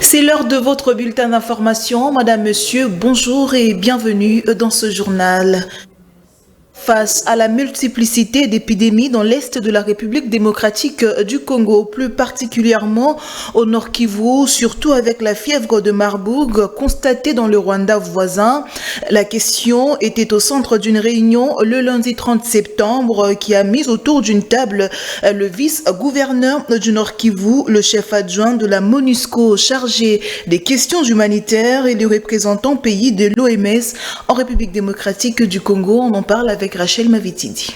C'est l'heure de votre bulletin d'information. Madame, Monsieur, bonjour et bienvenue dans ce journal. Face à la multiplicité d'épidémies dans l'est de la République démocratique du Congo, plus particulièrement au Nord Kivu, surtout avec la fièvre de Marburg constatée dans le Rwanda voisin, la question était au centre d'une réunion le lundi 30 septembre qui a mis autour d'une table le vice-gouverneur du Nord Kivu, le chef adjoint de la MONUSCO chargé des questions humanitaires et les représentants pays de l'OMS en République démocratique du Congo. On en parle avec Rachel Mavitidi.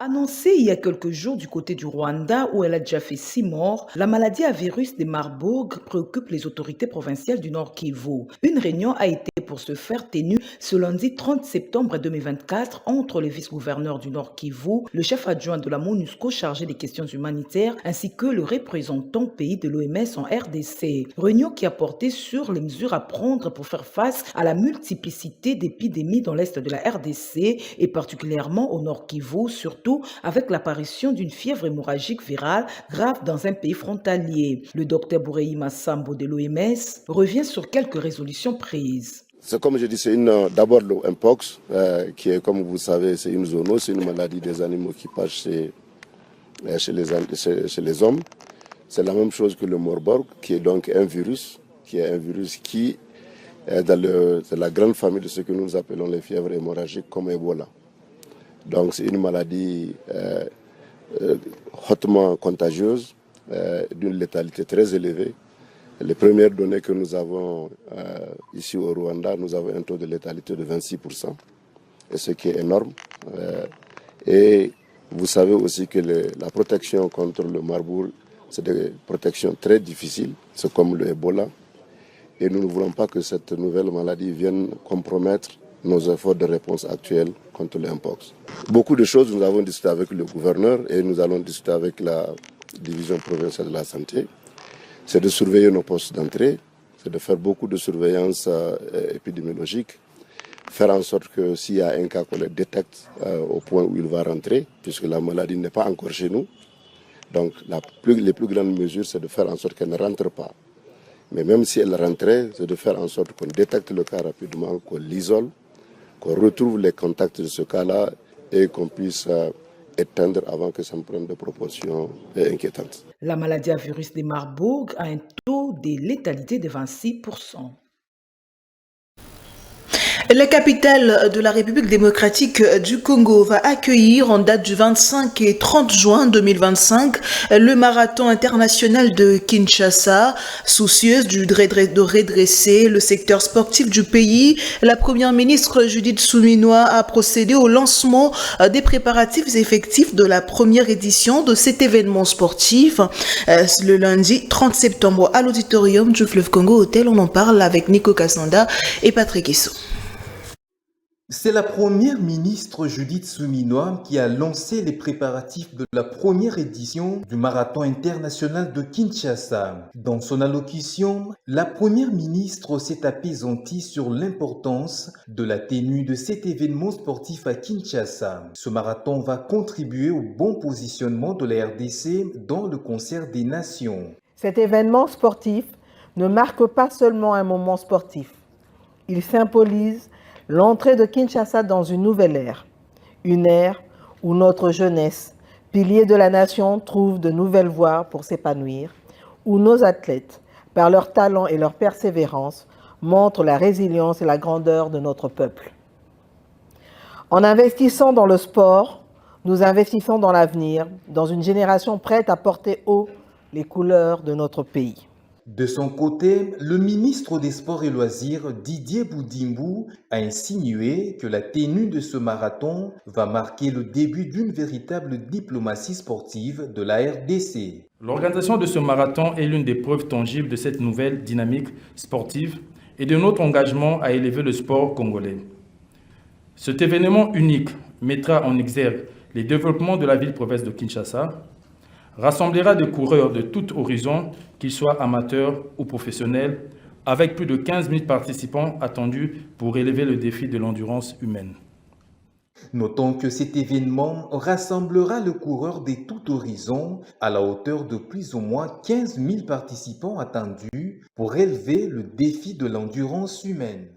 Annoncée il y a quelques jours du côté du Rwanda où elle a déjà fait 6 morts, la maladie à virus de Marburg préoccupe les autorités provinciales du Nord Kivu. Une réunion a été pour ce faire tenue ce lundi 30 septembre 2024 entre le vice-gouverneur du Nord Kivu, le chef adjoint de la MONUSCO chargé des questions humanitaires ainsi que le représentant pays de l'OMS en RDC. Réunion qui a porté sur les mesures à prendre pour faire face à la multiplicité d'épidémies dans l'est de la RDC et particulièrement au Nord Kivu, surtout avec l'apparition d'une fièvre hémorragique virale grave dans un pays frontalier. Le docteur Bourei Massambo de l'OMS revient sur quelques résolutions prises. C'est comme je dis, c'est d'abord le Mpox, qui est, comme vous savez, c'est une zoonose, c'est une maladie des animaux qui passe chez les hommes. C'est la même chose que le Marburg, qui est donc un virus, qui est dans la grande famille de ce que nous appelons les fièvres hémorragiques comme Ebola. Donc c'est une maladie hautement contagieuse, d'une létalité très élevée. Les premières données que nous avons ici au Rwanda, nous avons un taux de létalité de 26%, et ce qui est énorme. Et vous savez aussi que la protection contre le Marburg, c'est des protections très difficiles, c'est comme le Ebola. Et nous ne voulons pas que cette nouvelle maladie vienne compromettre nos efforts de réponse actuels contre le Mpox. Beaucoup de choses, nous avons discuté avec le gouverneur et nous allons discuter avec la division provinciale de la santé. C'est de surveiller nos postes d'entrée, c'est de faire beaucoup de surveillance épidémiologique, faire en sorte que s'il y a un cas qu'on le détecte au point où il va rentrer, puisque la maladie n'est pas encore chez nous. Donc les plus grandes mesures, c'est de faire en sorte qu'elle ne rentre pas. Mais même si elle rentrait, c'est de faire en sorte qu'on détecte le cas rapidement, qu'on l'isole, qu'on retrouve les contacts de ce cas-là et qu'on puisse éteindre avant que ça ne prenne des proportions inquiétantes. La maladie à virus de Marburg a un taux de létalité de 26%. La capitale de la République démocratique du Congo va accueillir en date du 25 et 30 juin 2025 le marathon international de Kinshasa. Soucieuse de redresser le secteur sportif du pays, la première ministre Judith Suminwa a procédé au lancement des préparatifs effectifs de la première édition de cet événement sportif le lundi 30 septembre à l'auditorium du Fleuve Congo Hôtel. On en parle avec Nico Kassanda et Patrick Issou. C'est la première ministre Judith Suminwa qui a lancé les préparatifs de la première édition du marathon international de Kinshasa. Dans son allocution, la première ministre s'est apaisantie sur l'importance de la tenue de cet événement sportif à Kinshasa. Ce marathon va contribuer au bon positionnement de la RDC dans le concert des nations. Cet événement sportif ne marque pas seulement un moment sportif. Il symbolise l'entrée de Kinshasa dans une nouvelle ère. Une ère où notre jeunesse, pilier de la nation, trouve de nouvelles voies pour s'épanouir, où nos athlètes, par leur talent et leur persévérance, montrent la résilience et la grandeur de notre peuple. En investissant dans le sport, nous investissons dans l'avenir, dans une génération prête à porter haut les couleurs de notre pays. De son côté, le ministre des Sports et Loisirs, Didier Boudimbu, a insinué que la tenue de ce marathon va marquer le début d'une véritable diplomatie sportive de la RDC. L'organisation de ce marathon est l'une des preuves tangibles de cette nouvelle dynamique sportive et de notre engagement à élever le sport congolais. Cet événement unique mettra en exergue les développements de la ville-province de Kinshasa, rassemblera des coureurs de tout horizon, qu'ils soient amateurs ou professionnels, avec plus de 15 000 participants attendus pour relever le défi de l'endurance humaine. Notons que cet événement rassemblera le coureur des tout horizons à la hauteur de plus ou moins 15 000 participants attendus pour relever le défi de l'endurance humaine.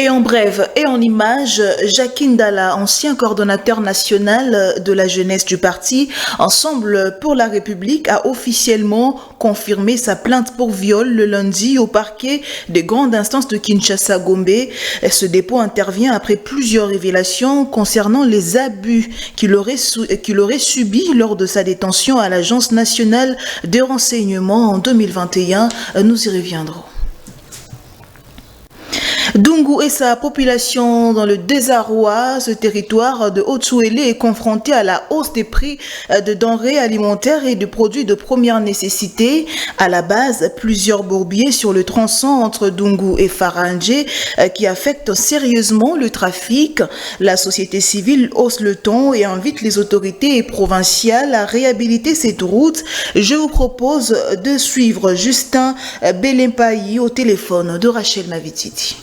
Et en bref et en images, Jacqueline Dalla, ancien coordonnateur national de la jeunesse du parti Ensemble pour la République, a officiellement confirmé sa plainte pour viol le lundi au parquet des grandes instances de Kinshasa-Gombe. Ce dépôt intervient après plusieurs révélations concernant les abus qu'il aurait subis lors de sa détention à l'Agence nationale des renseignements en 2021. Nous y reviendrons. Dungu et sa population dans le désarroi, ce territoire de Haut-Souélé est confronté à la hausse des prix de denrées alimentaires et de produits de première nécessité. À la base, plusieurs bourbiers sur le tronçon entre Dungu et Farandje qui affectent sérieusement le trafic. La société civile hausse le ton et invite les autorités provinciales à réhabiliter cette route. Je vous propose de suivre Justin Belempayi au téléphone de Rachel Mavititi.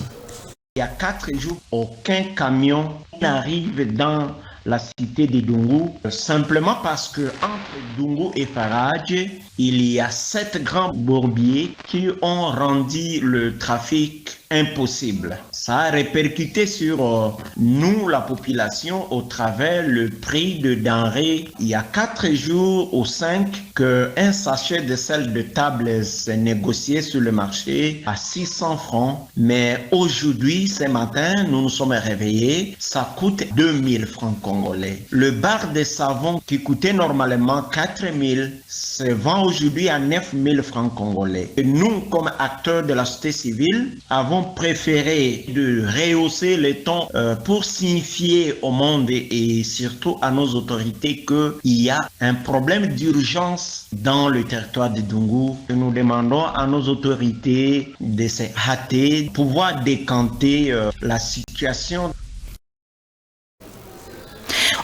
Il y a 4 jours, aucun camion n'arrive dans la cité de Dungu, simplement parce que entre Dungu et Farandje, il y a 7 grands bourbiers qui ont rendu le trafic impossible. Ça a répercuté sur nous, la population, au travers le prix de denrées. Il y a 4 jours ou 5 qu'un sachet de sel de table s'est négocié sur le marché à 600 francs. Mais aujourd'hui, ce matin, nous nous sommes réveillés, ça coûte 2000 francs congolais. Le bar de savon qui coûtait normalement 4000 se vend aujourd'hui à 9000 francs congolais. Et nous, comme acteurs de la société civile, avons préféré de rehausser les tons pour signifier au monde et surtout à nos autorités qu'il y a un problème d'urgence dans le territoire de Dungu. Nous demandons à nos autorités de se hâter, pouvoir décanter la situation.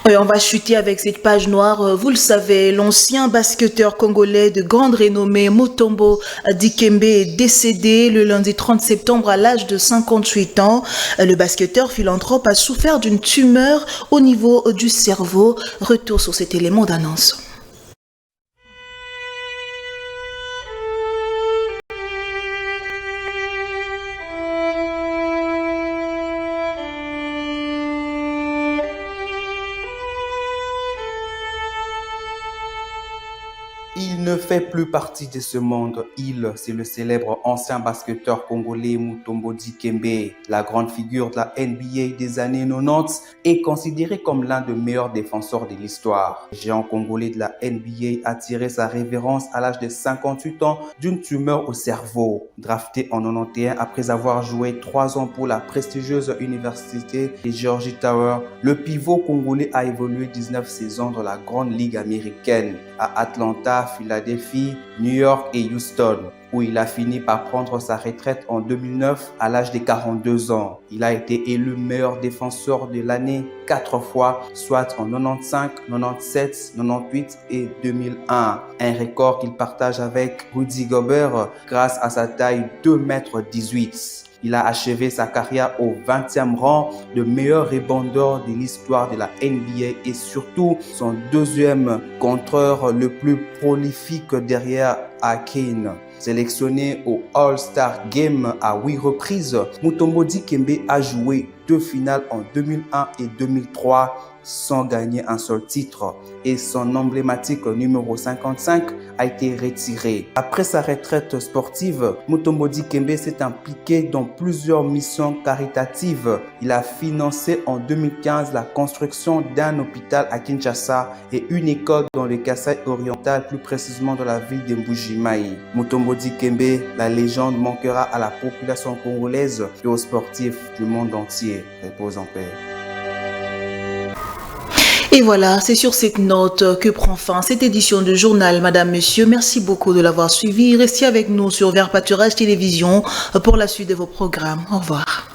Et on va chuter avec cette page noire. Vous le savez, l'ancien basketteur congolais de grande renommée Mutombo Dikembe est décédé le lundi 30 septembre à l'âge de 58 ans. Le basketteur philanthrope a souffert d'une tumeur au niveau du cerveau. Retour sur cet élément d'annonce. Il ne fait plus partie de ce monde. C'est le célèbre ancien basketteur congolais Mutombo Dikembe. La grande figure de la NBA des années 90 est considéré comme l'un des meilleurs défenseurs de l'histoire. Le géant congolais de la NBA a tiré sa révérence à l'âge de 58 ans d'une tumeur au cerveau. Drafté en 91 après avoir joué 3 ans pour la prestigieuse université de Georgia Tower, le pivot congolais a évolué 19 saisons dans la grande ligue américaine à Atlanta, Philadelphie, New York et Houston, où il a fini par prendre sa retraite en 2009 à l'âge de 42 ans. Il a été élu meilleur défenseur de l'année 4 fois, soit en 95, 97, 98 et 2001. Un record qu'il partage avec Rudy Gobert grâce à sa taille 2,18 m. Il a achevé sa carrière au 20e rang de meilleur rebondeur de l'histoire de la NBA et surtout son deuxième contreur le plus prolifique derrière Hakeem. Sélectionné au All-Star Game à 8 reprises, Mutombo Dikembe a joué 2 finales en 2001 et 2003 sans gagner un seul titre et son emblématique numéro 55 a été retiré. Après sa retraite sportive, Mutombo Dikembe s'est impliqué dans plusieurs missions caritatives. Il a financé en 2015 la construction d'un hôpital à Kinshasa et une école dans le Kasaï oriental, plus précisément dans la ville de Mbuji-Mayi. Mutombo Dikembe, la légende manquera à la population congolaise et aux sportifs du monde entier. Repose en paix. Et voilà, c'est sur cette note que prend fin cette édition de journal. Madame, Monsieur, merci beaucoup de l'avoir suivi. Restez avec nous sur Vert Pâturage Télévision pour la suite de vos programmes. Au revoir.